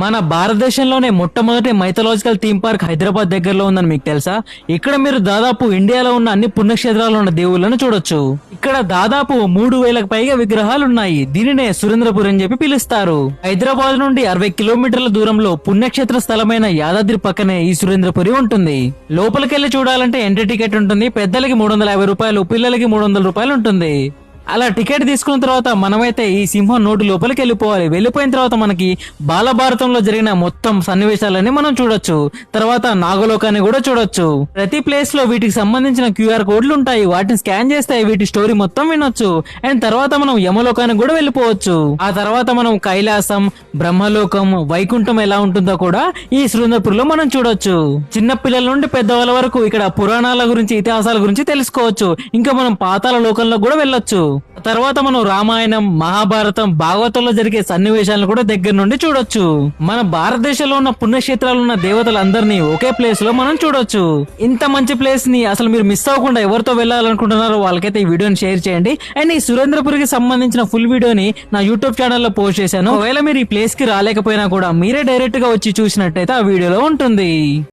మన భారతదేశంలోనే మొట్టమొదటి మైథలాజికల్ థీమ్ పార్క్ హైదరాబాద్ దగ్గరలో ఉందని మీకు తెలుసా? ఇక్కడ మీరు దాదాపు ఇండియాలో ఉన్న అన్ని పుణ్యక్షేత్రాల్లో ఉన్న దేవుళ్ళను చూడొచ్చు. ఇక్కడ దాదాపు 3000కు పైగా విగ్రహాలు ఉన్నాయి. దీనినే సురేంద్రపురి అని చెప్పి పిలుస్తారు. హైదరాబాద్ నుండి 60 కిలోమీటర్ల దూరంలో పుణ్యక్షేత్ర స్థలమైన యాదాద్రి పక్కనే ఈ సురేంద్రపురి ఉంటుంది. లోపలికెళ్లి చూడాలంటే ఎంట్రీ టికెట్ ఉంటుంది. పెద్దలకి 350 రూపాయలు, పిల్లలకి 300 రూపాయలు ఉంటుంది. అలా టికెట్ తీసుకున్న తర్వాత మనమైతే ఈ సింహం నోటి లోపలికి వెళ్ళిపోవాలి. వెళ్ళిపోయిన తర్వాత మనకి బాలభారతంలో జరిగిన మొత్తం సన్నివేశాలన్నీ మనం చూడొచ్చు. తర్వాత నాగలోకాన్ని కూడా చూడొచ్చు. ప్రతి ప్లేస్ లో వీటికి సంబంధించిన QR కోడ్లు ఉంటాయి. వాటిని స్కాన్ చేస్తే వీటి స్టోరీ మొత్తం వినొచ్చు. అండ్ తర్వాత మనం యమలోకానికి కూడా వెళ్ళిపోవచ్చు. ఆ తర్వాత మనం కైలాసం, బ్రహ్మలోకం, వైకుంఠం ఎలా ఉంటుందో కూడా ఈ సురేంద్రపురిలో మనం చూడొచ్చు. చిన్న పిల్లల నుండి పెద్దవాళ్ళ వరకు ఇక్కడ పురాణాల గురించి, ఇతిహాసాల గురించి తెలుసుకోవచ్చు. ఇంకా మనం పాతాళ లోకంలో కూడా వెళ్ళొచ్చు. తర్వాత మనం రామాయణం, మహాభారతం, భాగవతంలో జరిగే సన్నివేశాలను కూడా దగ్గర నుండి చూడొచ్చు. మన భారతదేశంలో ఉన్న పుణ్యక్షేత్రాలు ఉన్న దేవతలందరినీ ఒకే ప్లేస్ లో మనం చూడొచ్చు. ఇంత మంచి ప్లేస్ ని అసలు మీరు మిస్ అవ్వకుండా ఎవరితో వెళ్ళాలనుకుంటున్నారో వాళ్ళకైతే ఈ వీడియోని షేర్ చేయండి. అండ్ ఈ సురేంద్రపురికి సంబంధించిన ఫుల్ వీడియోని నా యూట్యూబ్ ఛానల్లో పోస్ట్ చేశాను. ఒకవేళ మీరు ఈ ప్లేస్ కి రాలేకపోయినా కూడా మీరే డైరెక్ట్ గా వచ్చి చూసినట్టయితే ఆ వీడియోలో ఉంటుంది.